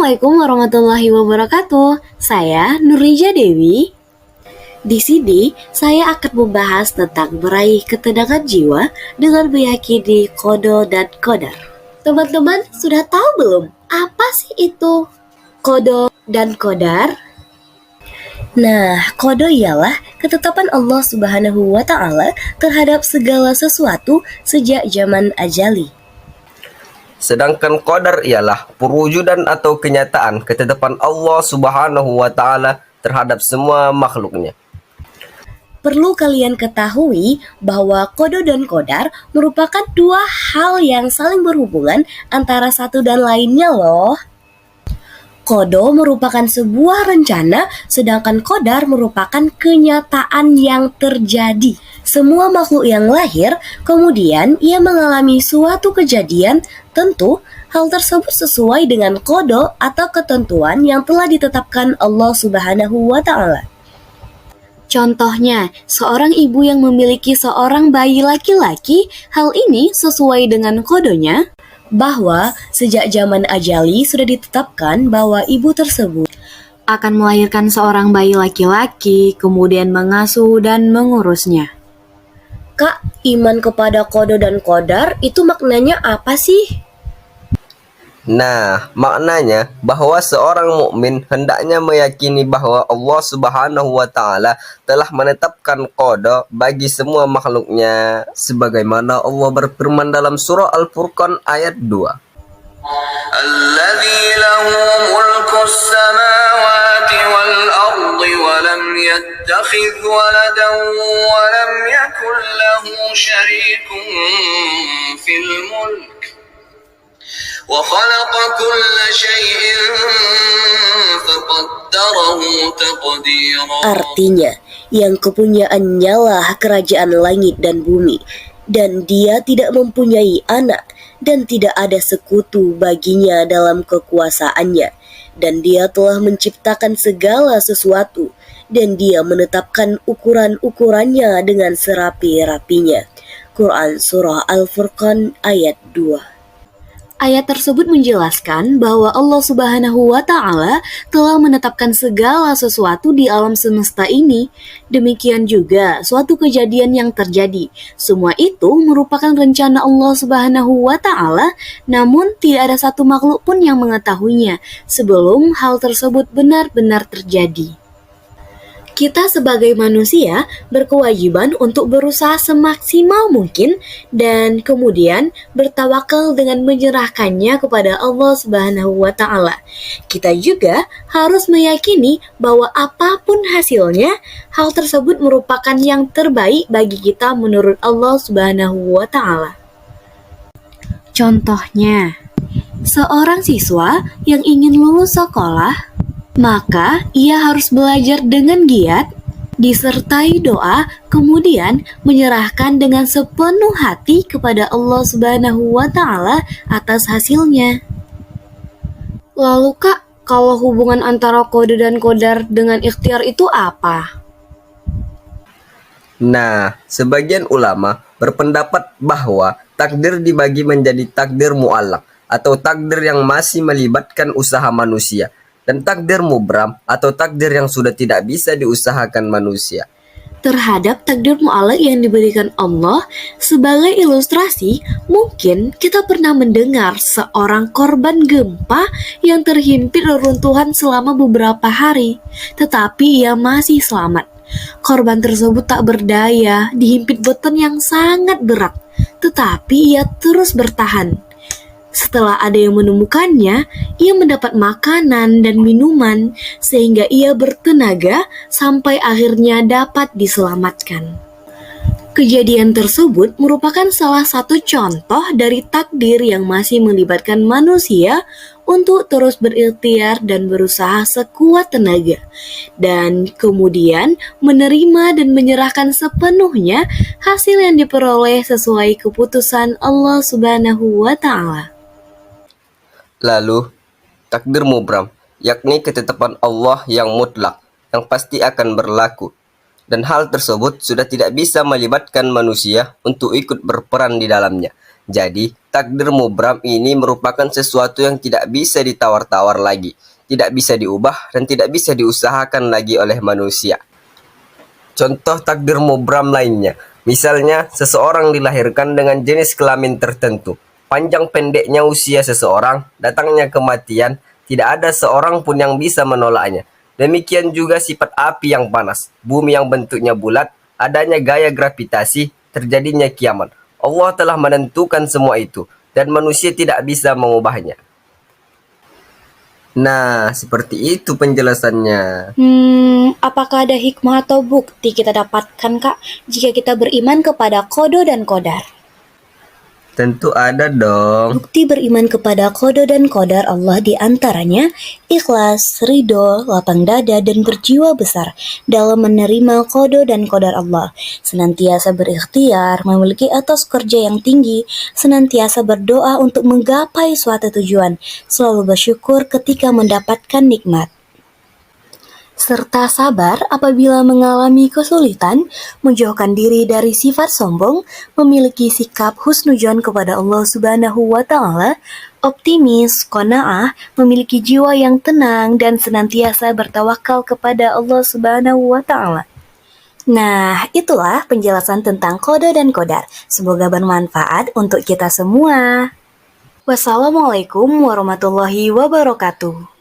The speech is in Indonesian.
Assalamualaikum warahmatullahi wabarakatuh. Saya Nurija Dewi. Di sini saya akan membahas tentang meraih ketenangan jiwa dengan meyakini qada dan qadar. Teman-teman sudah tahu belum apa sih itu qada dan qadar? Nah, qada ialah ketetapan Allah Subhanahu wa Ta'ala terhadap segala sesuatu sejak zaman ajali. Sedangkan qadar ialah perwujudan atau kenyataan ketetapan Allah Subhanahu wa Ta'ala terhadap semua makhluknya. Perlu kalian ketahui bahwa qada dan qadar merupakan dua hal yang saling berhubungan antara satu dan lainnya loh. Qada merupakan sebuah rencana, sedangkan qadar merupakan kenyataan yang terjadi. Semua makhluk yang lahir, kemudian ia mengalami suatu kejadian, tentu hal tersebut sesuai dengan qada atau ketentuan yang telah ditetapkan Allah Subhanahu wa Ta'ala. Contohnya, seorang ibu yang memiliki seorang bayi laki-laki, hal ini sesuai dengan qadanya, bahwa sejak zaman ajali sudah ditetapkan bahwa ibu tersebut akan melahirkan seorang bayi laki-laki, kemudian mengasuh dan mengurusnya. Kak, iman kepada qada dan qadar itu maknanya apa sih? Nah, maknanya bahwa seorang mukmin hendaknya meyakini bahwa Allah Subhanahu wa Ta'ala telah menetapkan qada bagi semua makhluknya sebagaimana Allah berfirman dalam surah Al-Furqan ayat 2. الذي له ملك السماوات والأرض ولم يتخذ ولدا ولم يكن له شريك في الملك وخلق كل شيء فقدره تقديرا. Artinya, yang kepunyaannya lah kerajaan langit dan bumi, dan dia tidak mempunyai anak, dan tidak ada sekutu baginya dalam kekuasaannya, dan dia telah menciptakan segala sesuatu, dan dia menetapkan ukuran-ukurannya dengan serapi-rapinya. Quran Surah Al-Furqan ayat 2. Ayat tersebut menjelaskan bahwa Allah Subhanahu wa Ta'ala telah menetapkan segala sesuatu di alam semesta ini. Demikian juga suatu kejadian yang terjadi. Semua itu merupakan rencana Allah Subhanahu wa Ta'ala, namun tidak ada satu makhluk pun yang mengetahuinya sebelum hal tersebut benar-benar terjadi. Kita sebagai manusia berkewajiban untuk berusaha semaksimal mungkin dan kemudian bertawakal dengan menyerahkannya kepada Allah Subhanahu wa Ta'ala. Kita juga harus meyakini bahwa apapun hasilnya, hal tersebut merupakan yang terbaik bagi kita menurut Allah Subhanahu wa Ta'ala. Contohnya, seorang siswa yang ingin lulus sekolah, maka ia harus belajar dengan giat, disertai doa, kemudian menyerahkan dengan sepenuh hati kepada Allah Subhanahu wa Ta'ala atas hasilnya. Lalu Kak, kalau hubungan antara qada dan qadar dengan ikhtiar itu apa? Nah, sebagian ulama berpendapat bahwa takdir dibagi menjadi takdir mu'allaq atau takdir yang masih melibatkan usaha manusia, dan takdir mubram atau takdir yang sudah tidak bisa diusahakan manusia. Terhadap takdir mu'allaq yang diberikan Allah, sebagai ilustrasi, mungkin kita pernah mendengar seorang korban gempa yang terhimpit reruntuhan selama beberapa hari, tetapi ia masih selamat. Korban tersebut tak berdaya, dihimpit beton yang sangat berat, tetapi ia terus bertahan. Setelah ada yang menemukannya, ia mendapat makanan dan minuman sehingga ia bertenaga sampai akhirnya dapat diselamatkan. Kejadian tersebut merupakan salah satu contoh dari takdir yang masih melibatkan manusia untuk terus berikhtiar dan berusaha sekuat tenaga, dan kemudian menerima dan menyerahkan sepenuhnya hasil yang diperoleh sesuai keputusan Allah Subhanahu wa Ta'ala. Lalu, takdir mubram, yakni ketetapan Allah yang mutlak, yang pasti akan berlaku. Dan hal tersebut sudah tidak bisa melibatkan manusia untuk ikut berperan di dalamnya. Jadi, takdir mubram ini merupakan sesuatu yang tidak bisa ditawar-tawar lagi, tidak bisa diubah, dan tidak bisa diusahakan lagi oleh manusia. Contoh takdir mubram lainnya, misalnya seseorang dilahirkan dengan jenis kelamin tertentu. Panjang pendeknya usia seseorang, datangnya kematian, tidak ada seorang pun yang bisa menolaknya. Demikian juga sifat api yang panas, bumi yang bentuknya bulat, adanya gaya gravitasi, terjadinya kiamat. Allah telah menentukan semua itu, dan manusia tidak bisa mengubahnya. Nah, seperti itu penjelasannya. Apakah ada hikmah atau bukti kita dapatkan, Kak, jika kita beriman kepada qada dan qadar? Tentu ada dong. Bukti beriman kepada qada dan qadar Allah diantaranya ikhlas, ridho, lapang dada, dan berjiwa besar dalam menerima qada dan qadar Allah. Senantiasa berikhtiar, memiliki etos kerja yang tinggi, senantiasa berdoa untuk menggapai suatu tujuan, selalu bersyukur ketika mendapatkan nikmat, serta sabar apabila mengalami kesulitan, menjauhkan diri dari sifat sombong, memiliki sikap husnudzon kepada Allah Subhanahu wa Ta'ala, optimis, qanaah, memiliki jiwa yang tenang, dan senantiasa bertawakal kepada Allah Subhanahu wa Ta'ala. Nah, itulah penjelasan tentang qada dan qadar. Semoga bermanfaat untuk kita semua. Wassalamualaikum warahmatullahi wabarakatuh.